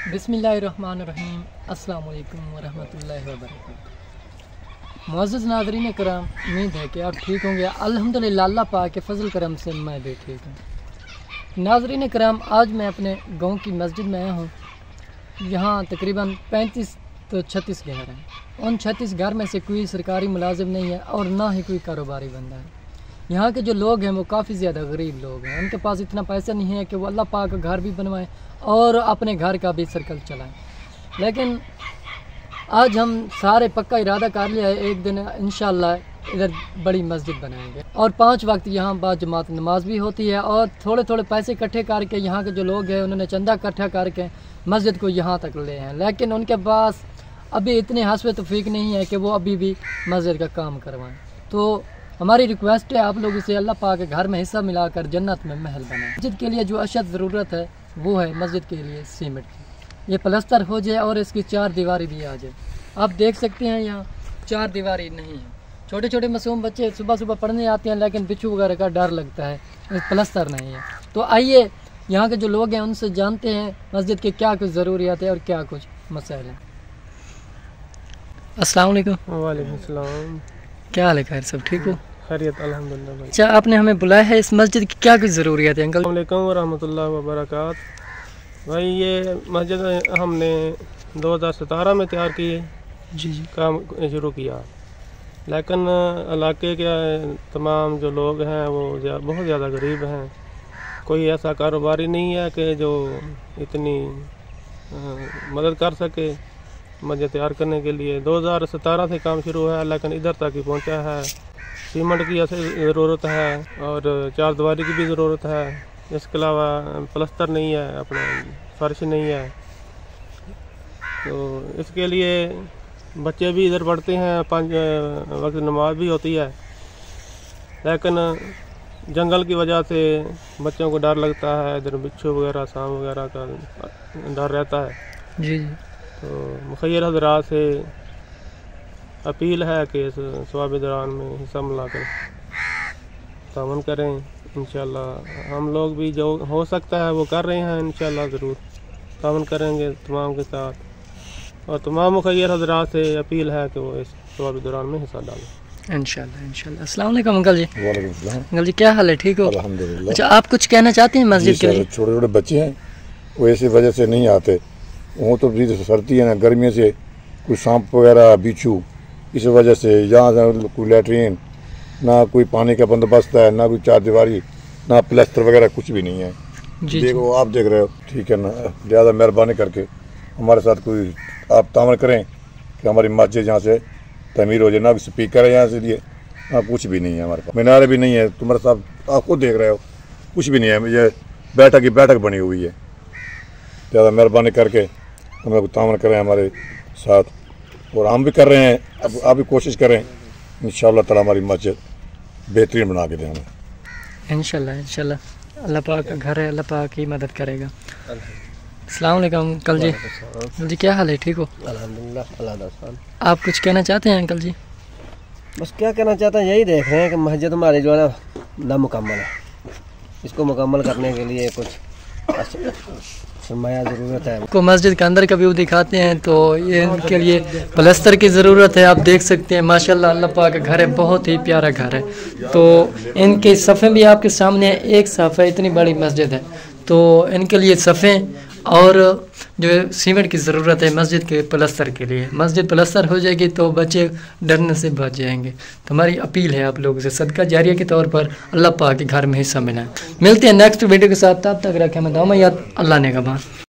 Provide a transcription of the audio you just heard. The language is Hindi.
बिस्मिल्लाहिर्रहमानिर्रहीम। अस्सलाम वालेकुम वरहमतुल्लाहि वबरकातुहू। मुअज़्ज़ज़ नाज़रीन कराम, उम्मीद है कि आप ठीक होंगे। अल्हम्दुलिल्लाह अल्लाह पाक के फजल करम से मैं भी ठीक हूँ। नाज़रीन कराम, आज मैं अपने गांव की मस्जिद में आया हूँ। यहाँ तकरीबन 35 तो 36 घर हैं। उन 36 घर में से कोई सरकारी मुलाजिम नहीं है और ना ही कोई कारोबारी बंदा है। यहाँ के जो लोग हैं वो काफ़ी ज़्यादा गरीब लोग हैं। उनके पास इतना पैसा नहीं है कि वो अल्लाह पाक का घर भी बनवाएं और अपने घर का भी सर्कल चलाएं। लेकिन आज हम सारे पक्का इरादा कर लिया है, एक दिन इंशाअल्लाह इधर बड़ी मस्जिद बनाएंगे और 5 वक्त यहाँ बाद जमात नमाज भी होती है। और थोड़े थोड़े पैसे इकट्ठे करके यहाँ के जो लोग हैं उन्होंने चंदा इकट्ठा करके मस्जिद को यहाँ तक ले हैं। लेकिन उनके पास अभी इतने हस्ब तौफीक नहीं है कि वो अभी भी मस्जिद का काम करवाएं। तो हमारी रिक्वेस्ट है आप लोगों से, अल्लाह पाक के घर में हिस्सा मिलाकर जन्नत में महल बनाएं। मस्जिद के लिए जो अशद ज़रूरत है वो है मस्जिद के लिए सीमेंट की। ये प्लस्तर हो जाए और इसकी 4 दीवारी भी आ जाए। आप देख सकते हैं यहाँ 4 दीवारी नहीं है। छोटे छोटे मासूम बच्चे सुबह सुबह पढ़ने आते हैं लेकिन बिच्छू वगैरह का डर लगता है, प्लस्तर नहीं है। तो आइए यहाँ के जो लोग हैं उनसे जानते हैं मस्जिद के क्या कुछ ज़रूरियात है और क्या कुछ मसाइल हैं। अस्सलाम वालेकुम। वालेकुम सलाम। क्या हाल है? खैर सब ठीक हो? खैरियत अल्हम्दुलिल्लाह भाई। अच्छा, आपने हमें बुलाया है, इस मस्जिद की क्या कुछ ज़रूरियात है अंकल? अस्सलाम वालेकुम वरहमतुल्लाहि वबरकातुहू। भाई ये मस्जिद हमने 2017 में तैयार की है। जी। काम शुरू किया, लेकिन इलाके के तमाम जो लोग हैं वो बहुत ज़्यादा गरीब हैं। कोई ऐसा कारोबारी नहीं है कि जो इतनी मदद कर सके मस्जिद तैयार करने के लिए। 2017 से काम शुरू है लेकिन इधर तक ही पहुंचा है। सीमेंट की ऐसी ज़रूरत है और 4 दीवारी की भी ज़रूरत है। इसके अलावा प्लस्तर नहीं है, अपने फर्श नहीं है। तो इसके लिए बच्चे भी इधर पढ़ते हैं, 5 वक्त नमाज भी होती है, लेकिन जंगल की वजह से बच्चों को डर लगता है। इधर बिच्छू वगैरह सांप वगैरह का डर रहता है। जी। तो मुखैर हज़रात से अपील है कि इस सवाब दौरान में हिस्सा मिलाकर तावन करें। इंशाल्लाह हम लोग भी जो हो सकता है वो कर रहे हैं। इंशाल्लाह ज़रूर तावन करेंगे तमाम के साथ। और तमाम मुखैर हज़रात से अपील है कि वो इस सवाब दौरान में हिस्सा डालें इंशाल्लाह। अस्सलाम वालेकुम अंकल जी। वालेकुम सलाम। अंकल जी क्या हाल है? ठीक हो? अल्हम्दुलिल्लाह। अच्छा, आप कुछ कहना चाहते हैं मस्जिद के लिए? छोटे छोटे बच्चे हैं वो इसी वजह से नहीं आते। वो तो भी सर्दी है ना, गर्मी से कोई सांप वगैरह बिच्छू, इस वजह से यहाँ कोई लैट्रीन ना, कोई पानी का बंदोबस्त है ना, कोई 4 दीवारी ना, प्लास्टर वगैरह कुछ भी नहीं है। जी। देखो आप देख रहे हो, ठीक है ना। ज़्यादा मेहरबानी करके हमारे साथ कोई आप तामन करें कि हमारी मस्जिद यहाँ से तमीर हो जाए। ना स्पीकर है यहाँ से लिए, ना कुछ भी नहीं है हमारे पास, मीनारे भी नहीं है। तुम्हारे साथ आप खुद देख रहे हो कुछ भी नहीं है। ये बैठक की बैठक बनी हुई है। ज़्यादा मेहरबानी करके हमें तामन करें हमारे साथ, और हम भी कर रहे हैं। अब आप भी कोशिश करें, इंशाअल्लाह ताला हमारी मस्जिद बेहतरीन बना के दें हमें। इंशाल्लाह अल्लाह पाक का घर है, अल्लाह पाक ही मदद करेगा। अस्सलाम वालेकुम अंकल जी। अंकल जी क्या हाल है? ठीक हो? अल्हम्दुलिल्लाह। आप कुछ कहना चाहते हैं अंकल जी? बस क्या कहना चाहते हैं, यही देख रहे हैं कि मस्जिद हमारी जो है ना नामुकम्मल है। इसको मुकम्मल करने के लिए कुछ सरमाया ज़रूरत है। को मस्जिद के अंदर का व्यू दिखाते हैं तो ये इनके लिए प्लस्तर की ज़रूरत है। आप देख सकते हैं माशाल्लाह अल्लाह पाक का घर है, बहुत ही प्यारा घर है। तो इनके सफ़े भी आपके सामने है, एक सफ़ा इतनी बड़ी मस्जिद है तो इनके लिए सफ़े और जो सीमेंट की ज़रूरत है मस्जिद के प्लस्तर के लिए। मस्जिद प्लस्तर हो जाएगी तो बच्चे डरने से बच जाएंगे। तो हमारी अपील है आप लोगों से, सदका जारिया के तौर पर अल्लाह पाक के घर में हिस्सा मिलाएं। मिलते हैं नेक्स्ट वीडियो के साथ, तब तक रखें मैं दुआ में याद। अल्लाह ने कहा।